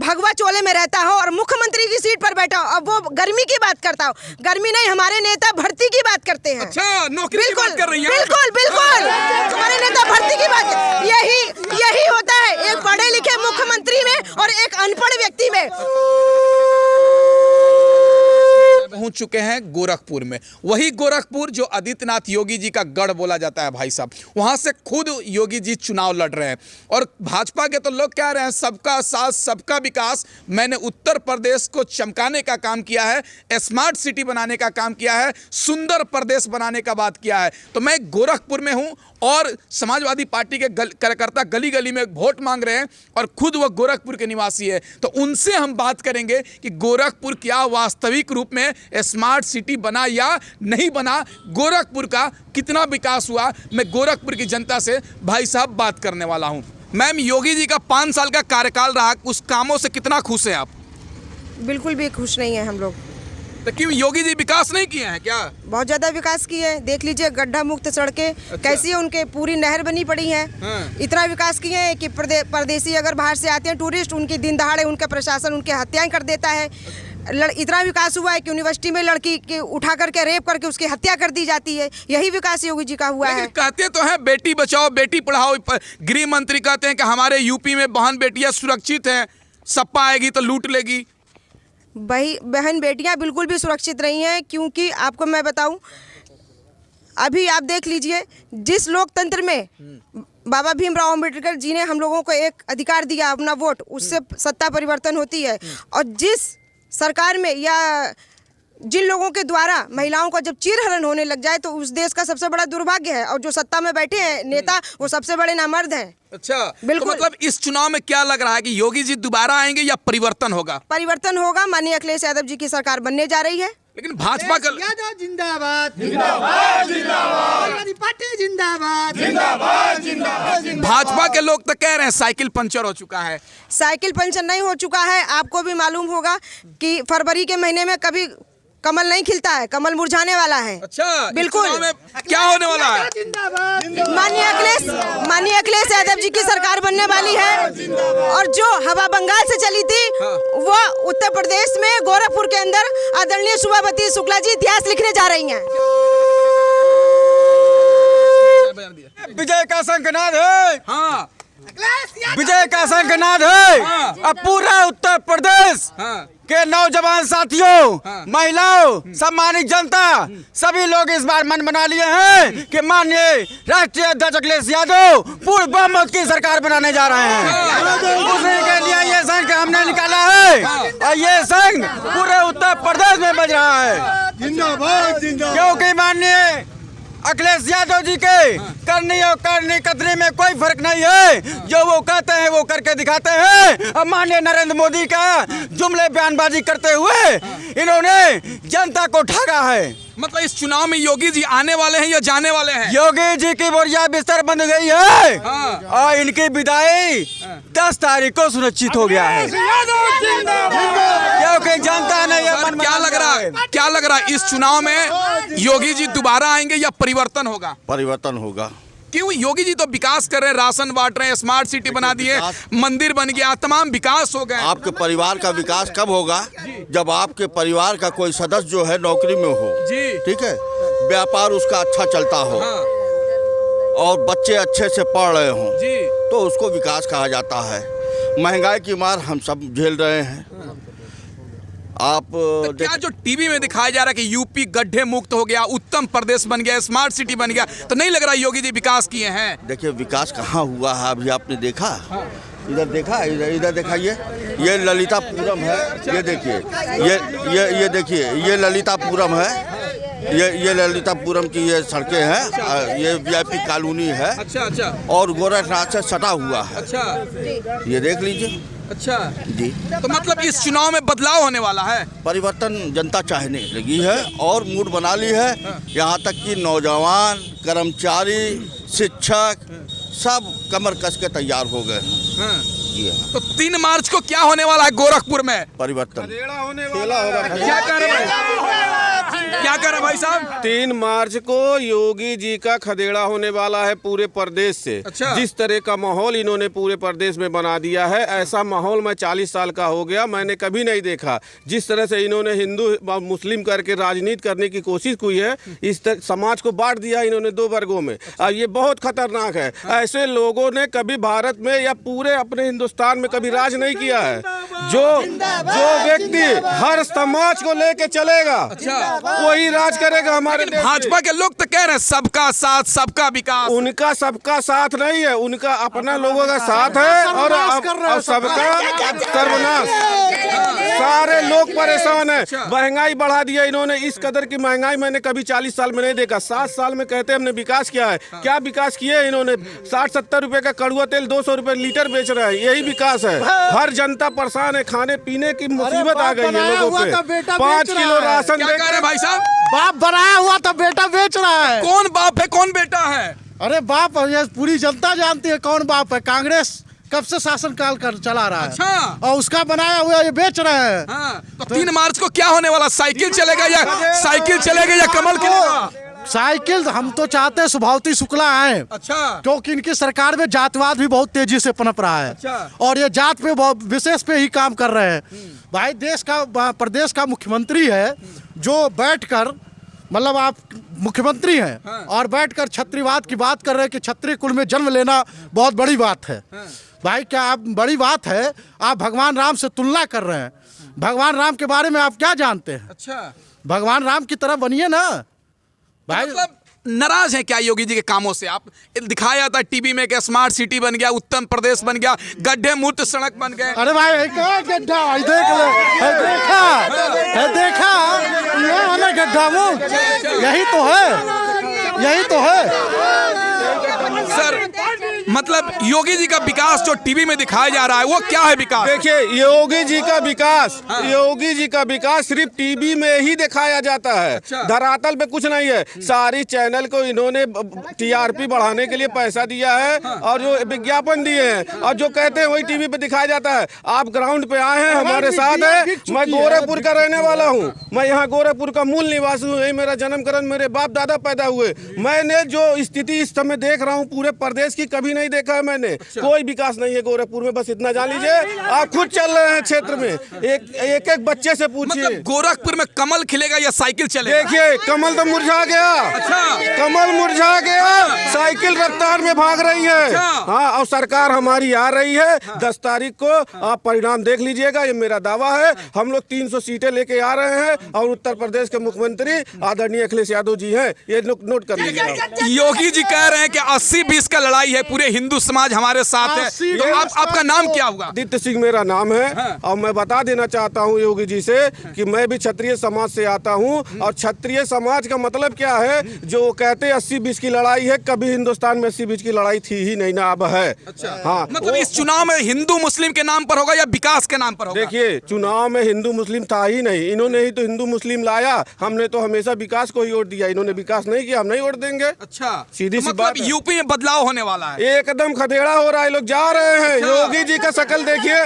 भगवा चोले में रहता हो और मुख्यमंत्री की सीट पर बैठा हो, अब वो गर्मी की बात करता हो। गर्मी नहीं, हमारे नेता भर्ती की बात करते हैं। अच्छा, नौकरी की बात कर रही हैं? बिल्कुल बिल्कुल, हमारे नेता भर्ती की बात, यही होता है एक पढ़े लिखे मुख्यमंत्री में और एक अनपढ़ व्यक्ति में। पहुंच चुके हैं गोरखपुर में, वही गोरखपुर जो आदित्यनाथ योगी जी का गढ़ बोला जाता है भाई साहब। वहां से खुद योगी जी चुनाव लड़ रहे हैं और भाजपा के तो लोग कह रहे हैं सबका साथ सबका विकास। मैंने उत्तर प्रदेश को चमकाने का काम किया है, स्मार्ट सिटी बनाने का काम किया है, सुंदर प्रदेश बनाने का बात किया है। तो मैं गोरखपुर में हूं और समाजवादी पार्टी के कार्यकर्ता गली गली में वोट मांग रहे हैं और खुद वह गोरखपुर के निवासी है। तो उनसे हम बात करेंगे कि गोरखपुर क्या वास्तविक रूप में स्मार्ट सिटी बना या नहीं बना, गोरखपुर का कितना विकास हुआ। मैं गोरखपुर की जनता से भाई साहब बात करने वाला हूं। मैम, योगी जी का 5 साल का कार्यकाल रहा, उस कामों से कितना खुश हैं आप? बिल्कुल भी खुश नहीं है हम लोग। तो क्यों, योगी जी विकास नहीं किए हैं क्या? बहुत ज्यादा विकास किए हैं, देख लीजिए गड्ढा मुक्त सड़कें। अच्छा। कैसी उनके पूरी नहर बनी पड़ी है। हाँ। इतना विकास किए हैं कि परदेसी अगर बाहर से आते हैं टूरिस्ट, उनकी दिन दहाड़े उनका प्रशासन उनके हत्याएं कर देता है। इतना विकास हुआ है कि यूनिवर्सिटी में लड़की के उठा करके रेप करके उसकी हत्या कर दी जाती है। यही विकास योगी जी का हुआ है। कहते तो है बेटी बचाओ बेटी पढ़ाओ, गृह मंत्री कहते हैं कि हमारे यूपी में बहन बेटियां सुरक्षित हैं, सपा आएगी तो लूट लेगी। बहन बेटियां बिल्कुल भी सुरक्षित नहीं हैं, क्योंकि आपको मैं बताऊं, अभी आप देख लीजिए जिस लोकतंत्र में बाबा भीमराव अंबेडकर जी ने हम लोगों को एक अधिकार दिया अपना वोट, उससे सत्ता परिवर्तन होती है। और जिस सरकार में या जिन लोगों के द्वारा महिलाओं का जब चीरहरण होने लग जाए तो उस देश का सबसे बड़ा दुर्भाग्य है। और जो सत्ता में बैठे हैं नेता, वो सबसे बड़े नामर्द हैं। अच्छा, बिल्कुल। तो मतलब इस चुनाव में क्या लग रहा है कि योगी जी दोबारा आएंगे या परिवर्तन होगा? परिवर्तन होगा, माननीय अखिलेश यादव जी की सरकार बनने जा रही है। लेकिन भाजपा का यादव जिंदाबाद जिंदाबाद जिंदाबाद, पार्टी जिंदाबाद जिंदाबाद जिंदाबाद। भाजपा के लोग तो कह रहे हैं साइकिल पंचर हो चुका है। साइकिल पंचर नहीं हो चुका है। आपको भी मालूम होगा कि फरवरी के महीने में कभी कमल नहीं खिलता है, कमल मुरझाने वाला है। अच्छा, बिल्कुल। इस चुनाव में क्या होने वाला है? माननीय अखिलेश यादव जी की सरकार बनने वाली है। और जो हवा बंगाल से चली थी, वो उत्तर प्रदेश में गोरखपुर के अंदर आदरणीय सुभावती शुक्ला जी इतिहास लिखने जा रही हैं। विजय का शंखनाद है। हाँ, विजय का शंखनाद है। अब पूरा उत्तर प्रदेश के नौजवान साथियों, महिलाओं, सम्मानित जनता, सभी लोग इस बार मन बना लिए हैं कि माननीय राष्ट्रीय अध्यक्ष अखिलेश यादव पूर्ण बहुमत की सरकार बनाने जा रहे हैं। उसी के लिए ये संघ हमने निकाला है और ये संघ पूरे उत्तर प्रदेश में बज रहा है। जिंदाबाद जिंदाबाद। क्योंकि माननीय अखिलेश यादव जी के करनी और करनी कतरी में कोई फर्क नहीं है। जो वो कहते हैं वो करके दिखाते हैं। अब माननीय नरेंद्र मोदी का जुमले बयानबाजी करते हुए इन्होंने जनता को ठगा है। मतलब इस चुनाव में योगी जी आने वाले हैं या जाने वाले हैं? योगी जी की बोरिया बिस्तर बंद गई है और इनकी विदाई 10 तारीख को सुनिश्चित हो गया है। क्योंकि जनता ने ये मन क्या लग रहा है इस चुनाव में योगी जी दोबारा आएंगे या परिवर्तन होगा? परिवर्तन होगा। क्यों? योगी जी तो विकास कर रहे हैं, राशन बांट रहे हैं, स्मार्ट सिटी बना दिए, मंदिर बन गया, तमाम विकास हो गए। आपके परिवार का विकास कब होगा? जब आपके परिवार का कोई सदस्य जो है नौकरी में हो जी, ठीक है, व्यापार उसका अच्छा चलता हो और बच्चे अच्छे से पढ़ रहे हों जी, तो उसको विकास कहा जाता है। महंगाई की मार हम सब झेल रहे हैं। आप तो क्या जो टीवी में दिखाया जा रहा है कि यूपी गड्ढे मुक्त हो गया, उत्तम प्रदेश बन गया, स्मार्ट सिटी बन गया, तो नहीं लग रहा योगी जी विकास किए हैं? देखिए विकास कहाँ हुआ है अभी आपने देखा? इधर देखा, इधर दिखाइए। ये ललितापुरम है, ये देखिए, ये देखिए, ये ललितापुरम है। ये ललितापुरम की ये सड़कें हैं, ये VIP कॉलोनी है। अच्छा। और गोरखनाथ से सटा हुआ है। अच्छा, ये देख लीजिए। अच्छा जी, तो मतलब इस चुनाव में बदलाव होने वाला है? परिवर्तन जनता चाहने लगी है और मूड बना ली है। यहाँ तक कि नौजवान, कर्मचारी, शिक्षक सब कमर कस के तैयार हो गए हैं। तो 3 मार्च को क्या होने वाला है गोरखपुर में? परिवर्तन क्या कह रहे हैं? क्या कर रहे हैं भाई साहब? 3 मार्च को योगी जी का खदेड़ा होने वाला है पूरे प्रदेश से। अच्छा। जिस तरह का माहौल इन्होंने पूरे प्रदेश में बना दिया है, ऐसा माहौल मैं 40 साल का हो गया, मैंने कभी नहीं देखा। जिस तरह से इन्होंने हिंदू मुस्लिम करके राजनीति करने की कोशिश की है, इस समाज को बांट दिया इन्होंने 2 वर्गों में। ये बहुत खतरनाक है। ऐसे लोगों ने कभी भारत में या पूरे अपने हिंदुस्तान में कभी राज नहीं किया है। जो व्यक्ति हर समाज को लेके चलेगा, वही राज करेगा हमारे देश में। भाजपा के लोग तो कह रहे हैं सबका साथ सबका विकास। उनका सबका साथ नहीं है, उनका अपना लोगों का साथ है और सबका सर्वनाश। सारे लोग परेशान हैं। महंगाई बढ़ा दिया इन्होंने, इस कदर की महंगाई मैंने कभी 40 साल में नहीं देखा। 7 साल में कहते हमने विकास किया है, क्या विकास किए इन्होंने? 60-70 रुपए का कड़ुआ तेल 200 रुपए लीटर बेच रहे हैं, यही विकास है। हर जनता परेशान है, खाने पीने की मुसीबत आ गई है लोगों पे। 5 किलो राशन क्या कह रहे हैं भाई साहब? बाप बनाया हुआ तो बेटा बेच रहा है। कौन बाप है कौन बेटा है? अरे बाप, ये पूरी जनता जानती है कौन बाप है। कांग्रेस कब से शासन काल कर चला रहा है। अच्छा। और उसका बनाया हुआ ये बेच रहे हैं। तो 3 मार्च को क्या होने वाला? साइकिल चलेगा या कमल खिलेगा? साइकिल हम तो चाहते हैं सुभावती शुक्ला आए। अच्छा। क्योंकि इनकी सरकार में जातवाद भी बहुत तेजी से पनप रहा है। अच्छा। और ये जात पे बहुत विशेष पे ही काम कर रहे हैं। भाई प्रदेश का मुख्यमंत्री है जो बैठकर, मतलब आप मुख्यमंत्री हैं और बैठकर क्षत्रियवाद की बात कर रहे हैं कि क्षत्रिय कुल में जन्म लेना बहुत बड़ी बात है। भाई क्या आप बड़ी बात है? आप भगवान राम से तुलना कर रहे हैं। भगवान राम के बारे में आप क्या जानते हैं? अच्छा। भगवान राम की तरह बनिए ना भाई। मतलब नाराज है क्या योगी जी के कामों से? आप दिखाया जाता है टीवी में कि स्मार्ट सिटी बन गया, उत्तम प्रदेश बन गया, गड्ढे मुक्त सड़क बन गए। अरे भाई क्या गड्ढा है? देख ले, देखा ये वाला गड्ढा मुक्त, यही तो है सर। मतलब योगी जी का विकास जो टीवी में दिखाया जा रहा है वो क्या है विकास? देखिए, योगी जी का विकास सिर्फ टीवी में ही दिखाया जाता है। अच्छा। धरातल पे कुछ नहीं है। सारी चैनल को इन्होंने टीआरपी बढ़ाने के लिए पैसा दिया है और जो विज्ञापन दिए हैं और जो कहते हैं वही टीवी पे दिखाया जाता है। आप ग्राउंड पे आए हैं, हमारे साथ है। मैं गोरखपुर का रहने वाला हूँ, मैं यहाँ गोरखपुर का मूल निवासी हूँ, यही मेरा जन्मकरण, मेरे बाप दादा पैदा हुए। मैंने जो स्थिति इस समय देख रहा हूँ पूरे प्रदेश की, कभी नहीं देखा है मैंने। अच्छा। कोई विकास नहीं है गोरखपुर में, बस इतना जान लीजिए। आप खुद चल रहे हैं क्षेत्र में, एक बच्चे से पूछिए। मतलब गोरखपुर में कमल खिलेगा या साइकिल चलेगा? देखिए, कमल तो मुरझा गया। अच्छा। कमल मुरझा गया, साइकिल रफ्तार में भाग रही है। अच्छा। हाँ, और सरकार हमारी आ रही है। 10 तारीख को आप परिणाम देख लीजिएगा, ये मेरा दावा है। हम लोग 300 सीटें लेके आ रहे हैं और उत्तर प्रदेश के मुख्यमंत्री आदरणीय अखिलेश यादव जी हैं, ये नोट कर लीजिएगा। योगी जी कह रहे हैं कि 80-20 का लड़ाई है, पूरे हिंदू समाज हमारे साथ है। तो आपका नाम क्या होगा? आदित्य सिंह मेरा नाम है। और मैं बता देना चाहता हूँ योगी जी से कि मैं भी क्षत्रिय समाज से आता हूँ। और क्षत्रिय समाज का मतलब क्या है? जो कहते 80-20 की लड़ाई है, कभी हिंदुस्तान में 80-20 की लड़ाई थी ही नहीं ना, अब है। अच्छा। हाँ, मतलब इस चुनाव में हिंदू मुस्लिम के नाम पर होगा या विकास के नाम पर होगा? देखिए, चुनाव में हिंदू मुस्लिम था ही नहीं, इन्होंने ही तो हिंदू मुस्लिम लाया। हमने तो हमेशा विकास को ही वोट दिया, इन्होंने विकास नहीं किया, हम नहीं वोट देंगे। अच्छा। सीधी सी मतलब बात है। यूपी में बदलाव होने वाला है, एकदम खदेड़ा हो रहा है, लोग जा रहे हैं। योगी जी का शकल देखिए,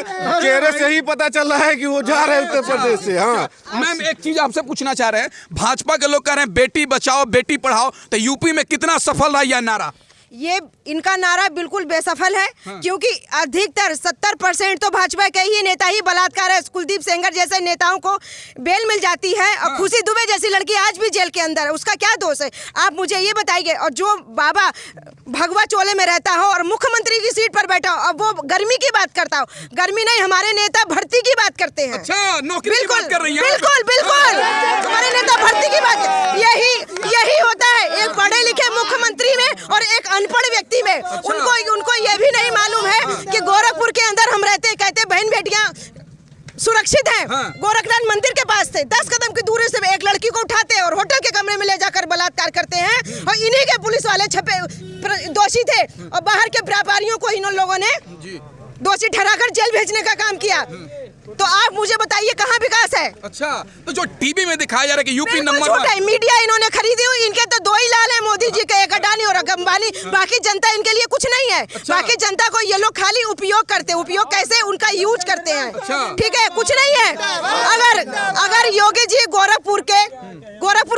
चेहरे से ही पता चल रहा है कि वो जा रहे हैं उत्तर प्रदेश से। हाँ मैम, एक चीज आपसे पूछना चाह रहे हैं, भाजपा के लोग कह रहे हैं बेटी बचाओ बेटी पढ़ाओ, तो यूपी में कितना सफल रहा यह नारा? ये इनका नारा बिल्कुल बेसफल है। क्योंकि अधिकतर 70% तो भाजपा के ही नेता ही बलात्कार है। कुलदीप सेंगर जैसे नेताओं को बेल मिल जाती है और खुशी दुबे जैसी लड़की आज भी जेल के अंदर है, उसका क्या दोष है? आप मुझे ये बताइए। और जो बाबा भगवा चोले में रहता हो और मुख्यमंत्री की सीट पर बैठा हो और वो गर्मी की बात करता हो, गर्मी नहीं, हमारे नेता भर्ती की बात करते हैं। अच्छा, नौकरी की बात कर रही हैं? बिल्कुल हमारे नेता भर्ती की बात, यही होता है एक पढ़े लिखे मुख्यमंत्री में और एक अनपढ़ व्यक्ति में। उनको ये भी नहीं मालूम है कि गोरखपुर के अंदर हम रहते, कहते बहन बेटियां सुरक्षित हैं। गोरखनाथ मंदिर के पास थे, 10 कदम की दूरी से एक लड़की को उठाते हैं और होटल के कमरे में ले जाकर बलात्कार करते हैं। और इन्हीं के पुलिस वाले छपे दोषी थे और बाहर के व्यापारियों को इन लोगों ने दोषी ठहराकर जेल भेजने का काम किया। तो आप मुझे बताइए कहाँ विकास है? अच्छा, तो जो टीवी में दिखाया जा रहा है कि यूपी नंबर झूठ है, मीडिया इन्होंने खरीदी हुई, इनके तो दो ही लाल है, मोदी जी का, एक अडानी और एक अंबानी, बाकी जनता इनके लिए कुछ नहीं है। बाकी जनता को ये लोग खाली उपयोग करते हैं, उपयोग कैसे उनका यूज करते हैं, ठीक है, कुछ नहीं है। अगर योगी जी गोरखपुर के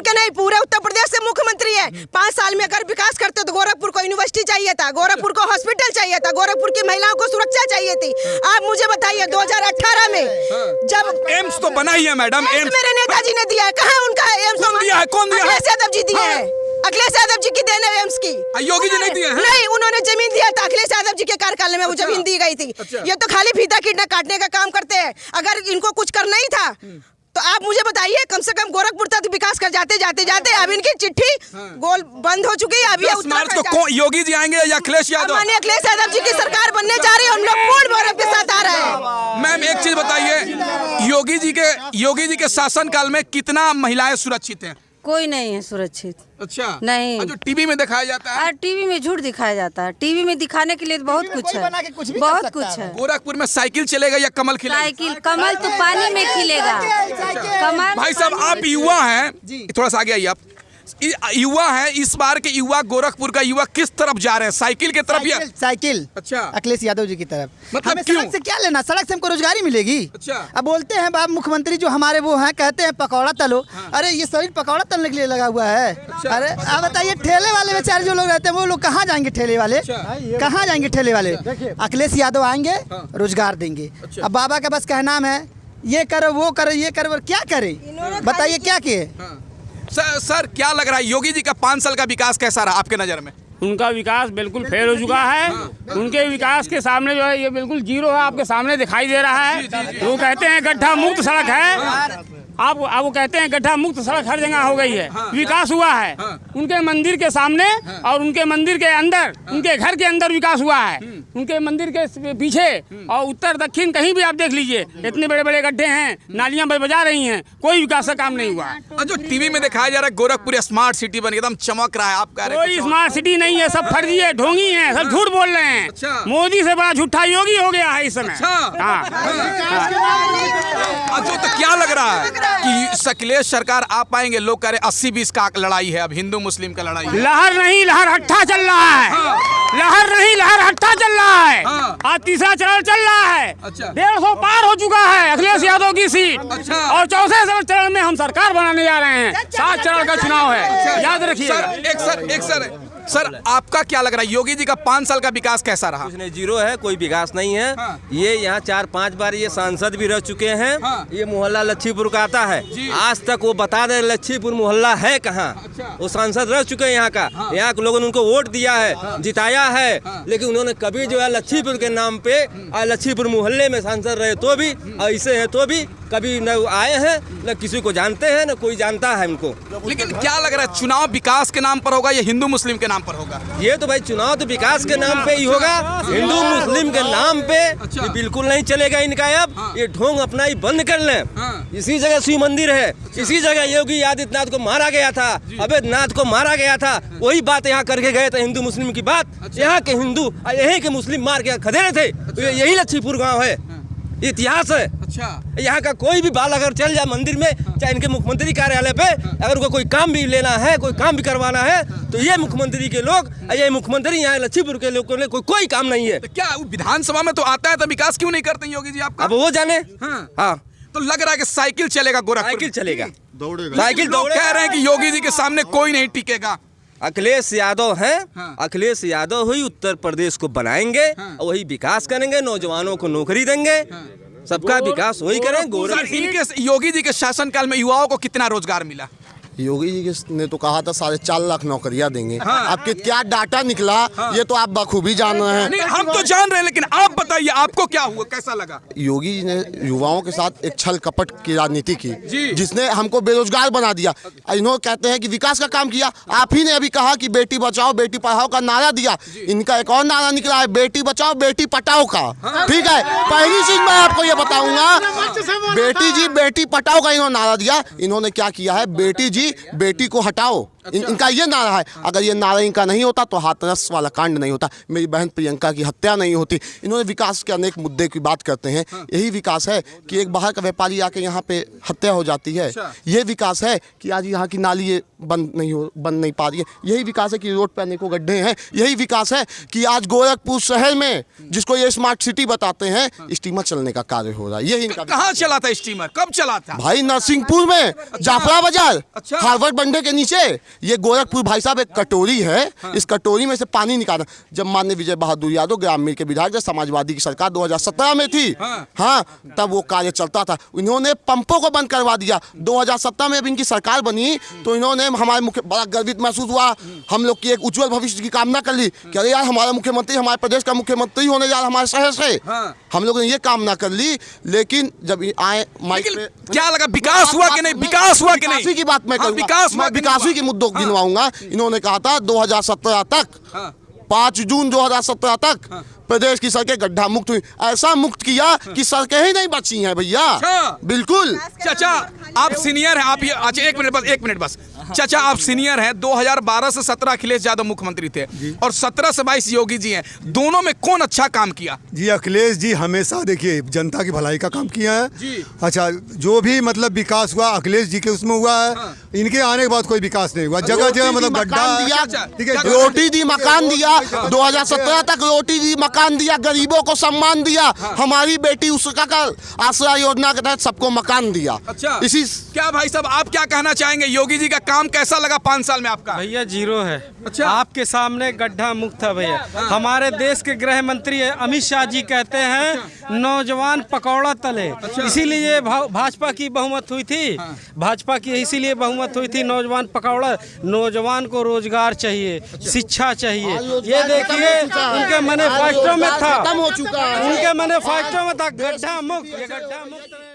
नहीं पूरे उत्तर प्रदेश से मुख्यमंत्री है, 5 साल में अगर विकास करते तो गोरखपुर को यूनिवर्सिटी चाहिए था, गोरखपुर को हॉस्पिटल चाहिए था, गोरखपुर की महिलाओं को सुरक्षा चाहिए थी। आप मुझे बताइए 2018 में जब एम्स तो बना ही है मैडम, एम्स मेरे नेताजी ने दिया है, कहाँ है उनका एम्स? कौन दिया है? कौन दिया है? अखिलेश यादव जी दिए हैं, अखिलेश यादव जी की देन है एम्स की। योगी जी नहीं दिए हैं? नहीं, उन्होंने जमीन दिया था, अखिलेश यादव जी के कार्यकाल में वो जमीन दी गई थी। ये तो खाली फीता काटने का काम करते हैं। अगर इनको कुछ करना ही था तो आप मुझे बताइए, कम से कम गोरखपुर तक विकास कर जाते अब इनकी चिट्ठी गोल बंद हो चुकी है। अभी मार्च को कौन, योगी जी आएंगे या अखिलेश यादव? माननीय अखिलेश यादव जी की सरकार बनने जा रही है, हम लोग पूर्ण गौरव के साथ आ रहे हैं। मैम एक चीज बताइए, योगी जी के शासनकाल में कितना महिलाएं सुरक्षित हैं? कोई नहीं है सुरक्षित। अच्छा, नहीं। जो टीवी में दिखाया जाता है, और टीवी में झूठ दिखाया जाता है, टीवी में दिखाने के लिए तो बहुत कुछ है, बहुत कुछ है। गोरखपुर में साइकिल चलेगा या कमल खिलेगा? साइकिल, कमल तो पानी में खिलेगा। कमल भाई साहब आप युवा हैं, थोड़ा सा आगे आइए, आप युवा हैं, इस बार के युवा, गोरखपुर का युवा किस तरफ जा रहे हैं? साइकिल की तरफ या साइकिल? अच्छा, अखिलेश यादव जी की तरफ। मतलब हमें क्यों? सड़क से क्या लेना, सड़क से हमको रोजगारी मिलेगी। अच्छा। अब बोलते हैं बाप मुख्यमंत्री जो हमारे वो हैं, कहते हैं पकौड़ा तलो। अरे ये शरीर पकौड़ा तलने के लिए लगा हुआ है। अरे आप बताइए, ठेले वाले बेचारे जो लोग रहते हैं वो लोग कहाँ जाएंगे? ठेले वाले कहाँ जाएंगे? ठेले वाले अखिलेश यादव आएंगे, रोजगार देंगे। अब बाबा का बस कहना है ये करो वो करो ये करो, क्या करे बताइए, क्या किए? सर क्या लग रहा है, योगी जी का 5 साल का विकास कैसा रहा आपके नजर में? उनका विकास बिल्कुल फेल हो चुका है। उनके विकास के सामने जो है ये बिल्कुल जीरो है, आपके सामने दिखाई दे रहा है। वो कहते हैं गड्ढा मुक्त सड़क है, आप वो कहते हैं गड्ढा मुक्त सड़क हर जगह हो गई है। विकास हुआ है उनके मंदिर के सामने और उनके मंदिर के अंदर, उनके घर के अंदर विकास हुआ है। उनके मंदिर के पीछे और उत्तर दक्षिण कहीं भी आप देख लीजिए, इतने बड़े बड़े गड्ढे हैं, नालियां बजा रही हैं, कोई विकास का काम नहीं हुआ। और जो टीवी में दिखाया जा रहा है गोरखपुर स्मार्ट सिटी बन एकदम चमक रहा है, आप कह रहे हैं कोई स्मार्ट सिटी नहीं है, सब फर्जी है, ढोंगी है, सब झूठ बोल रहे हैं। अच्छा। मोदी से बड़ा झूठा योगी हो गया है इस समय। जो तो क्या लग रहा है कि अखिलेश सरकार आ पाएंगे? लोग कह रहे 80-20 का लड़ाई है, अब हिंदू मुस्लिम का लड़ाई है। लहर नहीं, लहर हट्टा चल रहा है। लहर नहीं, लहर हट्टा चल रहा है। आज तीसरा चरण चल रहा है। 150 पार हो चुका है अखिलेश यादव की सीट। और चौथे चरण में हम सरकार बनाने जा रहे हैं। 7 चरण का चुनाव है, याद रखिए। सर आपका क्या लग रहा है, योगी जी का 5 साल का विकास कैसा रहा? कुछ नहीं, जीरो है, कोई विकास नहीं है। ये यहाँ 4-5 बार ये सांसद भी रह चुके हैं। ये मोहल्ला लच्छीपुर का आता है, आज तक वो बता दे लच्छीपुर मोहल्ला है कहाँ। वो सांसद रह चुके हैं यहाँ का, यहाँ के लोगों ने उनको वोट दिया है, जिताया है, लेकिन उन्होंने कभी जो है लच्छीपुर के नाम पे लच्छीपुर मोहल्ले में सांसद रहे तो भी, ऐसे है तो भी कभी न आए हैं, न किसी को जानते हैं, न कोई जानता है उनको। लेकिन क्या लग रहा है, चुनाव विकास के नाम पर होगा या हिंदू मुस्लिम के नाम पर होगा? ये तो भाई चुनाव तो विकास के नाम पे ही होगा, हिंदू मुस्लिम के नाम पे ये बिल्कुल नहीं चलेगा इनका। अब ये ढोंग अपना ही बंद कर लें। इसी जगह शिव मंदिर है, इसी जगह योगी आदित्यनाथ को मारा गया था, अवैधनाथ को मारा गया था, वही बात यहाँ करके गए थे हिंदू मुस्लिम की बात। यहाँ के हिंदू यहीं के मुस्लिम मार के खदेड़े थे, तो यही लच्छीपुर गाँव है, इतिहास है। अच्छा, यहाँ का कोई भी बाल अगर चल जाए मंदिर में, चाहे इनके मुख्यमंत्री कार्यालय पे, अगर उनको कोई काम भी लेना है, कोई काम भी करवाना है, तो ये मुख्यमंत्री के लोग, ये मुख्यमंत्री यहाँ लच्छीपुर के लोगों ने कोई काम नहीं है। तो क्या विधानसभा में तो आता है, तो विकास क्यों नहीं करते योगी जी आपका? अब वो जाने। हाँ, तो लग रहा है कि साइकिल चलेगा गोरखपुर, साइकिल चलेगा, साइकिल लोग कह रहे हैं कि योगी जी के सामने कोई नहीं टिकेगा। अखिलेश यादव हैं, अखिलेश यादव ही उत्तर प्रदेश को बनाएंगे, वही विकास करेंगे, नौजवानों को नौकरी देंगे, सबका विकास वही करें। इनके योगी जी के शासनकाल में युवाओं को कितना रोजगार मिला? योगी जी ने तो कहा था 4.5 लाख नौकरियां देंगे। आपके क्या डाटा निकला ये तो आप बखूबी जान रहे हैं। नहीं, हम तो जान रहे हैं, लेकिन आप बताइए आपको क्या हुआ, कैसा लगा? योगी जी ने युवाओं के साथ एक छल कपट की राजनीति की, जिसने हमको बेरोजगार बना दिया। इन्होंने कहते हैं कि विकास का काम किया, आप ही ने अभी कहा कि बेटी बचाओ बेटी पढ़ाओ का नारा दिया, इनका एक और नारा निकला है, बेटी बचाओ बेटी पटाओ का। ठीक है, पहली चीज मैं आपको ये बताऊंगा, बेटी जी बेटी पटाओ का इन्होंने नारा दिया, इन्होंने क्या किया है, बेटी जी बेटी को हटाओ, इनका ये नारा है। अगर ये नारा इनका नहीं होता तो हाथरस वाला कांड नहीं होता, मेरी बहन प्रियंका की हत्या नहीं होती। इन्होंने विकास के अनेक मुद्दे की बात करते हैं। यही विकास है कि एक बाहर का व्यापारी आके यहाँ पे हत्या हो जाती है। ये विकास है कि आज यहाँ की नाली बंद नहीं पा रही है। यही विकास है कि रोड पे अनेकों गड्ढे हैं। यही विकास है कि आज गोरखपुर शहर में, जिसको ये स्मार्ट सिटी बताते हैं, स्टीमर चलने का कार्य हो रहा है। यही इनका कहाँ चला था स्टीमर, कब चला था? भाई नरसिंहपुर में, जाफरा बाजार, हार्वर्ड बंडे के नीचे। ये गोरखपुर भाई साहब एक कटोरी है। इस कटोरी में से पानी निकालना। जब माननीय विजय बहादुर यादव ग्रामीण के विधायक, जब समाजवादी की सरकार 2017 में थी, हाँ, तब वो कार्य चलता था। इन्होंने पंपों को बंद करवा दिया। 2017 में अब इनकी सरकार बनी तो इन्होंने हमारे मुख्य, बड़ा गर्वित महसूस हुआ। हम लोग की एक उज्जवल भविष्य की कामना कर ली कि अरे यार हमारा मुख्यमंत्री हमारे प्रदेश का मुख्यमंत्री होने जा रहा हमारे शहर से। हम लोगों ने ये कामना कर ली। लेकिन जब आए माइक पे क्या लगा, विकास हुआ कि नहीं? विकास हुआ कि नहीं? विकास की बात मैं करूंगा, विकास के मुद्दों को गिनवाऊंगा। इन्होंने कहा था 2017 तक, 5 जून 2017 तक प्रदेश की सड़कें गड्ढा मुक्त हुई। ऐसा मुक्त किया कि सड़कें ही नहीं बची हैं भैया। बिल्कुल। चाचा आप सीनियर हैं, आप ये अच्छा एक मिनट बस। चाचा आप सीनियर हैं, 2012 से 17 अखिलेश यादव मुख्यमंत्री थे और 17 से 22 योगी जी हैं। दोनों में कौन अच्छा काम किया? जी अखिलेश जी हमेशा देखिए जनता की भलाई का काम किया है जी। अच्छा जो भी मतलब विकास हुआ अखिलेश जी के उसमें हुआ है। इनके आने के बाद कोई विकास नहीं हुआ। जगह जगह मतलब गड्ढा, रोटी दी, मकान दिया। 2017 तक रोटी दी, मकान दिया, गरीबों को सम्मान दिया। हमारी बेटी उसका कल आश्रय योजना के तहत सबको मकान दिया। अच्छा इसी क्या भाई साहब आप क्या कहना चाहेंगे? योगी जी का काम कैसा लगा 5 साल में आपका? भैया जीरो है। अच्छा आपके सामने गड्ढा मुक्त है भैया। हमारे देश के गृह मंत्री अमित शाह जी कहते हैं नौजवान पकौड़ा तले। इसीलिए भाजपा की बहुमत हुई थी। भाजपा की इसीलिए बहुमत हुई थी। नौजवान पकौड़ा, नौजवान को रोजगार चाहिए, शिक्षा चाहिए। ये देखिए उनके मैनिफेस्टो में था, उनके मैनिफेस्टो में था गड्ढा मुक्त। ये गड्ढा मुक्त